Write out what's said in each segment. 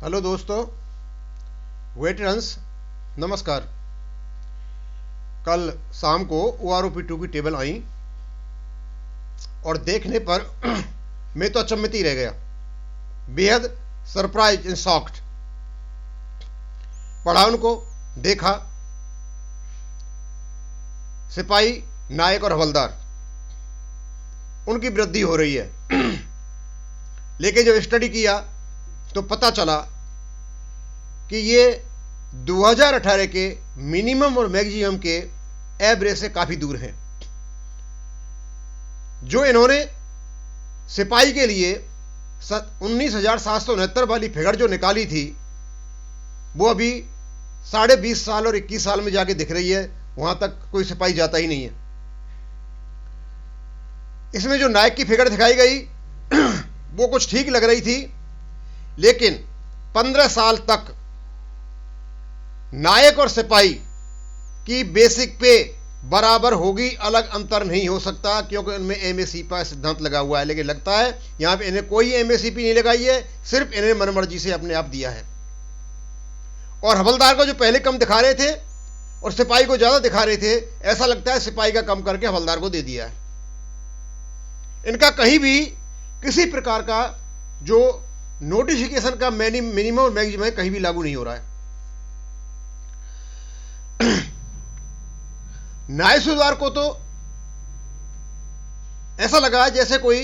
Hello दोस्तों, veterans नमस्कार। कल शाम को OROP2 की टेबल आई और देखने पर मैं तो अचंभित ही रह गया, बेहद सरप्राइज एंड शॉक्ड। पढ़ा उनको, देखा, सिपाही, नायक और हवलदार उनकी वृद्धि हो रही है। लेकिन जब स्टडी किया तो पता चला कि ये 2018 के मिनिमम और मैक्सिमम के एवरेज से काफी दूर हैं। जो इन्होंने सिपाही के लिए 19,769 वाली फिगर जो निकाली थी, वो अभी 20.5 साल और 21 साल में जाके दिख रही है। वहां तक कोई सिपाही जाता ही नहीं है। इसमें जो नायक की फिगर दिखाई गई वो कुछ ठीक लग रही थी, लेकिन 15 साल तक नायक और सिपाही की बेसिक पे बराबर होगी, अलग अंतर नहीं हो सकता, क्योंकि उनमें MAC का सिद्धांत लगा हुआ है। लेकिन लगता है यहां पे इन्हें कोई MACP नहीं लगाई है, सिर्फ इन्हें मनमर्जी से अपने आप दिया है। और हवलदार को जो पहले कम दिखा रहे थे और सिपाही को ज्यादा दिखा रहे थे, ऐसा लगता है सिपाही का कम करके हवलदार को दे दिया है। इनका कहीं भी किसी प्रकार का जो नोटिफिकेशन का मिनिमम और मैक्सिमम कहीं भी लागू नहीं हो रहा है। न्याय सुधार को तो ऐसा लगा जैसे कोई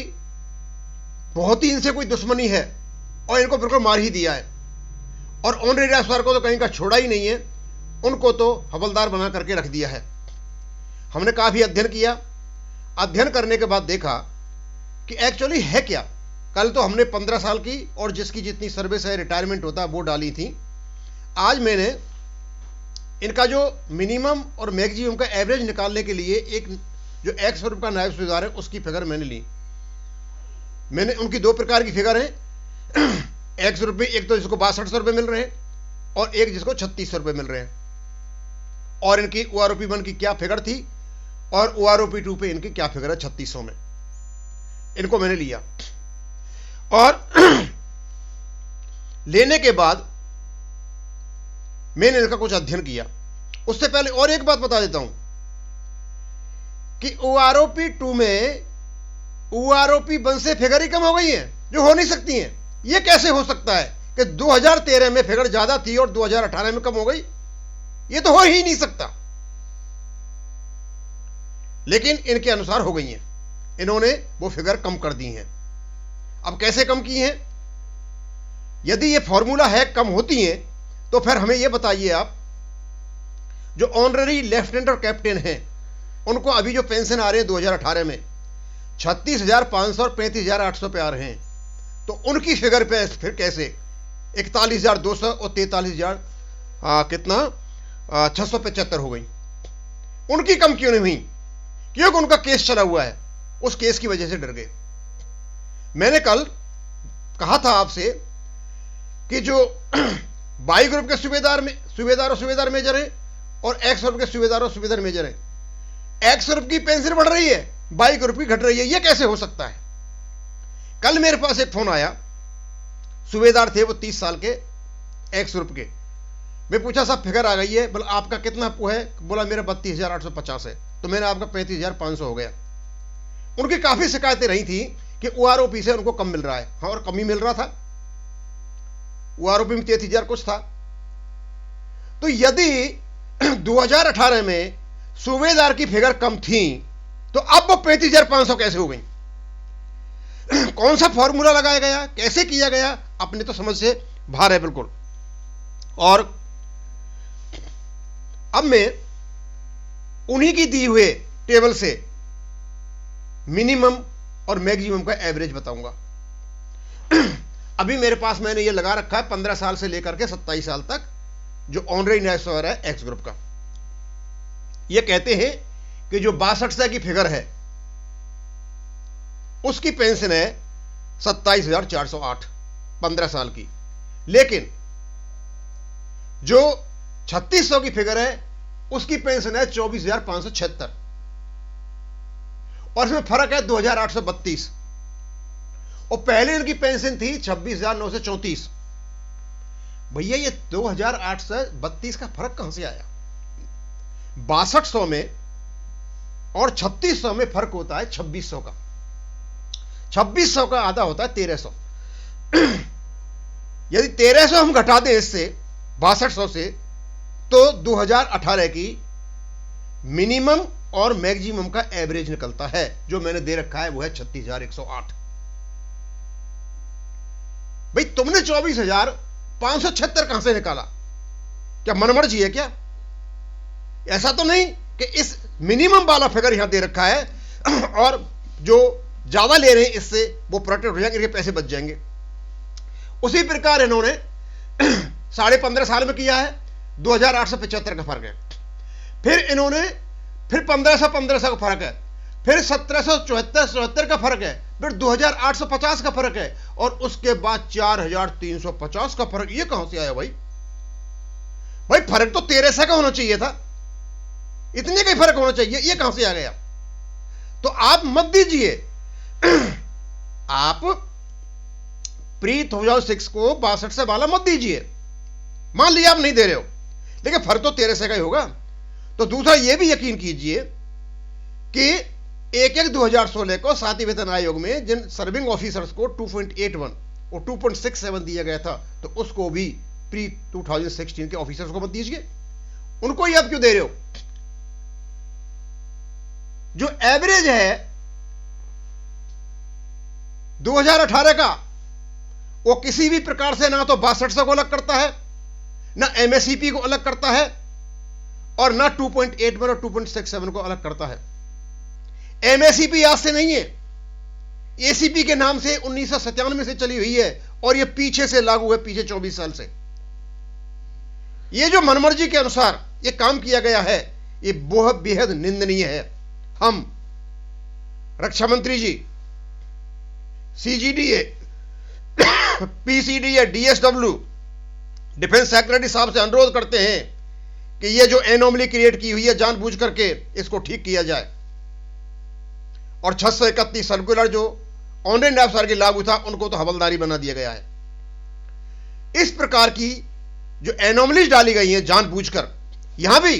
बहुत ही इनसे कोई दुश्मनी है और इनको बिल्कुल मार ही दिया है। और ऑनरेरी अफसर को तो कहीं का छोड़ा ही नहीं है, उनको तो हवलदार बना करके रख दिया है। हमने काफी अध्ययन किया। अध्ययन करने के बाद देखा कि एक्चुअली है क्या। कल तो हमने 15 साल की और जिसकी जितनी सर्विस है, रिटायरमेंट होता है, वो डाली थी। आज मैंने इनका जो मिनिमम और मैक्सिमम का एवरेज निकालने के लिए एक जो एक्स रुपये का नायब सूबेदार है उसकी फिगर मैंने ली। मैंने उनकी दो प्रकार की फिगर है। एक्स रुपये, एक तो जिसको 6200 रुपये मिल रहे हैं और एक जिसको 3600 रुपये मिल रहे हैं। और इनकी OROP1 की क्या फिगर थी और OROP2 पे इनकी क्या फिगर है 3600 में, इनको मैंने लिया। और लेने के बाद मैंने इनका कुछ अध्ययन किया। उससे पहले और एक बात बता देता हूं कि OROP2 में OROP1 से फिगर ही कम हो गई है, जो हो नहीं सकती हैं। यह कैसे हो सकता है कि 2013 में फिगर ज्यादा थी और 2018 में कम हो गई? यह तो हो ही नहीं सकता। लेकिन इनके अनुसार हो गई हैं, इन्होंने वो फिगर कम कर दी हैं। अब कैसे कम की हैं? यदि ये फॉर्मूला है कम होती हैं, तो फिर हमें ये बताइए आप, जो ऑनररी लेफ्टिनेंट और कैप्टन हैं उनको अभी जो पेंशन आ रहे हैं 2018 में 36,500 और 35,800 पे आ रहे हैं, तो उनकी फिगर पे फिर कैसे 41,200 और 43,000 कितना 675 हो गई? उनकी कम क्यों नहीं हुई? क्योंकि उनका केस चला हुआ है, उस केस की वजह से डर गए। मैंने कल कहा था आपसे कि जो बाई ग्रुप के सूबेदार और सूबेदार मेजर हैं और एक्स ग्रुप के सूबेदार और सूबेदार मेजर हैं, एक्स ग्रुप की पेंशन बढ़ रही है, बाई ग्रुप की घट रही है। यह कैसे हो सकता है? कल मेरे पास एक फोन आया, सूबेदार थे वो 30 साल के, एक्स ग्रुप के। मैं पूछा साहब फिगर आ गई है, बोला आपका कितना है? बोला मेरा 32,850 है। तो मैंने आपका 35,500 हो गया। उनकी काफी शिकायतें रही थी कि OROP से उनको कम मिल रहा है। हाँ, और कम ही मिल रहा था। OROP में 33,000 कुछ था। तो यदि 2018 में सूबेदार की फिगर कम थी, तो अब वो 35,500 कैसे हो गई? कौन सा फॉर्मूला लगाया गया, कैसे किया गया? अपने तो समझ से बाहर है बिल्कुल। और अब मैं उन्हीं की दी हुए टेबल से मिनिमम और मैक्सिमम का एवरेज बताऊंगा। अभी मेरे पास मैंने ये लगा रखा है 15 साल से लेकर के 27 साल तक, जो ऑनररी न्याय सूबेदार है एक्स ग्रुप का। ये कहते हैं कि जो 62 की फिगर है उसकी पेंशन है 27,408 15 साल की। लेकिन जो 3600 की फिगर है उसकी पेंशन है 24,576 और इसमें फर्क है 2,832। और पहले इनकी पेंशन थी 26,934। भैया ये 2008 से 32 का फर्क कहां से आया? 6200 में और 3600 में फर्क होता है 2600 का। 2600 का आधा होता है 1300। यदि 1300 हम घटा दें इससे 6200 से, तो 2018 की मिनिमम और मैक्सिमम का एवरेज निकलता है। जो मैंने दे रखा है वो है 36,108। भाई तुमने 24,576 कहां से निकाला? क्या मनमर्जी है क्या? ऐसा तो नहीं कि इस मिनिमम वाला फिगर यहां दे रखा है और जो ज्यादा ले रहे हैं इससे वो प्रोटेक्ट हो जाएंगे, इनके पैसे बच जाएंगे। उसी प्रकार इन्होंने 15.5 साल में किया है, 2,875 का फर्क है। फिर इन्होंने फिर 1500 का फर्क है, फिर 1774 का फर्क है, फिर 2,850 का फर्क है, और उसके बाद 4,350 का फर्क। ये कहां से आया भाई? भाई फर्क तो 1300 का होना चाहिए था, इतने का ही फर्क होना चाहिए, ये कहां से आ गया? तो आप मत दीजिए, आप प्री 2006 को 62 से वाला मत दीजिए। मान लिया आप नहीं दे रहे हो, लेकिन फर्क तो 1300 का ही होगा। तो दूसरा यह भी यकीन कीजिए कि 1/1/2016 को सातवें वेतन आयोग में जिन सर्विंग ऑफिसर्स को 2.81 और 2.67 दिया गया था, तो उसको भी प्री 2016 के ऑफिसर्स को मत दीजिए। उनको ही आप क्यों दे रहे हो? जो एवरेज है 2018 का, वो किसी भी प्रकार से ना तो 6200 को अलग करता है, ना एमएससीपी को अलग करता है, और ना 2.81 और 2.67 को अलग करता है। एमएससीपी आज से नहीं है, एसीपी के नाम से 1997 से चली हुई है, और यह पीछे से लागू है, पीछे 24 साल से। यह जो मनमर्जी के अनुसार यह काम किया गया है, यह बहुत बेहद निंदनीय है। हम रक्षा मंत्री जी, सीजीडीए, पीसीडीए, डीएसडब्ल्यू, डिफेंस सेक्रेटरी साहब से अनुरोध करते हैं कि यह जो एनोमली क्रिएट की हुई है जानबूझ करके इसको ठीक किया जाए। और 631 सर्कुलर जो ऑनरेंट अफसर के लागू था, उनको तो हवलदारी बना दिया गया है। इस प्रकार की जो एनोमलीज डाली गई हैं जानबूझकर, यहां भी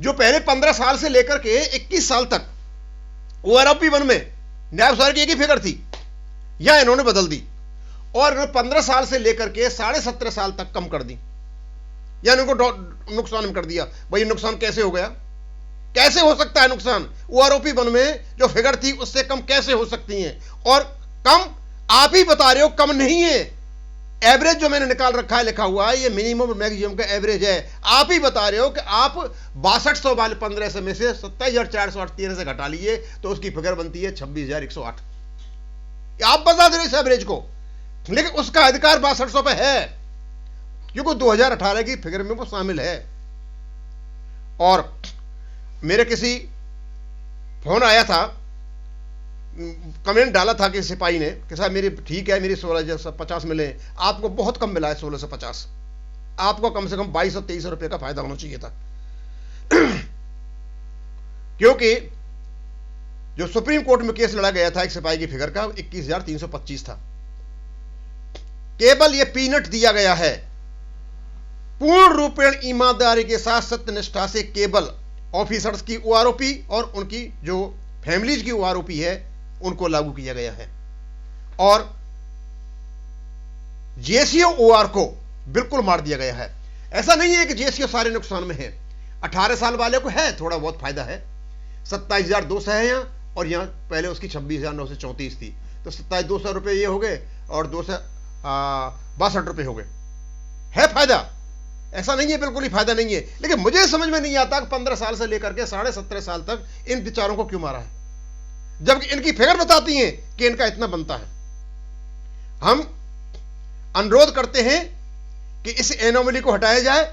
जो पहले 15 साल से लेकर के 21 साल तक ओआरओपी 1 में नायब सर की एक ही फिगर थी, यह इन्होंने बदल दी और 15 साल से लेकर के 17.5 साल तक कम कर दी, यानी उनको नुकसान कर दिया। भाई नुकसान कैसे हो गया? कैसे हो सकता है नुकसान? ओआरओपी 1 में जो फिगर थी उससे कम कैसे हो सकती है? और कम आप ही बता रहे हो कम नहीं है। एवरेज जो मैंने निकाल रखा है, लिखा हुआ है, ये मिनिमम और मैक्सिमम का एवरेज है। आप ही बता रहे हो कि आप 6200 वाले 1500 में से 27,408 से घटा लीजिए तो उसकी फिगर बनती है 26,108। आप बता दे रहे इस एवरेज को, लेकिन उसका अधिकार 6200 पे है, क्योंकि 2018 की फिगर में वो शामिल है। और मेरे किसी फोन आया था, कमेंट डाला था कि सिपाही ने कि साहब मेरी ठीक है, मेरी 1650 मिले, आपको बहुत कम मिला है 1650, आपको कम से कम 2200 2300 रुपए का फायदा होना चाहिए था। क्योंकि जो सुप्रीम कोर्ट में केस लड़ा गया था एक सिपाही की फिगर का 21,325 था। केवल यह पीनट दिया गया है, पूर्ण रूपेण ईमानदारी के साथ सत्यनिष्ठा से केवल ऑफिसर्स की ओआरओपी और उनकी जो फैमिलीज की ओआरओपी है उनको लागू किया गया है। और जेसीओ ओआर को बिल्कुल मार दिया गया है। ऐसा नहीं है कि जेसीओ सारे नुकसान में है, 18 साल वाले को है थोड़ा बहुत फायदा है। 27,200 है यहां, और यहां पहले उसकी 26,934 थी, तो 27,200 रुपए ये हो गए और 262 रुपए हो गए, है फायदा। ऐसा नहीं है, बिल्कुल ही फायदा नहीं है। लेकिन मुझे समझ में नहीं आता कि 15 साल से लेकर के 17.5 साल तक इन बेचारों को क्यों मारा है, जबकि इनकी फिगर बताती हैं कि इनका इतना बनता है। हम अनुरोध करते हैं कि इस एनोमली को हटाया जाए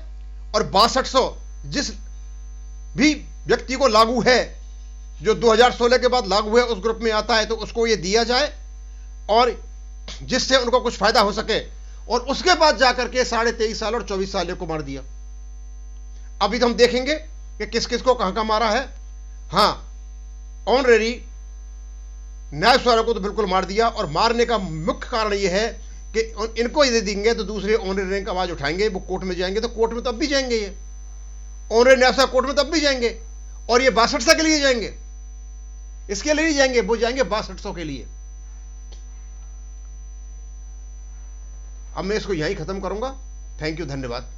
और 6200 जिस भी व्यक्ति को लागू है, जो 2016 के बाद लागू है, उस ग्रुप में आता है, तो उसको यह दिया जाए और जिससे उनको कुछ फायदा हो सके। और उसके बाद जाकर के 23.5 साल और 24 साल को मार दिया। अभी तो हम देखेंगे कि किस किस को कहां मारा है। हां, ऑनरेरी नायब सर को तो बिल्कुल मार दिया, और मारने का मुख्य कारण यह है कि इनको यदि देंगे तो दूसरे ऑनरेरी रैंक आवाज उठाएंगे, वो कोर्ट में जाएंगे तो कोर्ट में तब भी जाएंगे, ये ऑनरेरी न्यासा कोर्ट में तब भी जाएंगे, और ये 6200 के लिए जाएंगे, इसके लिए नहीं जाएंगे, वो जाएंगे 6200 के लिए। अब मैं इसको यहीं खत्म करूंगा। थैंक यू, धन्यवाद।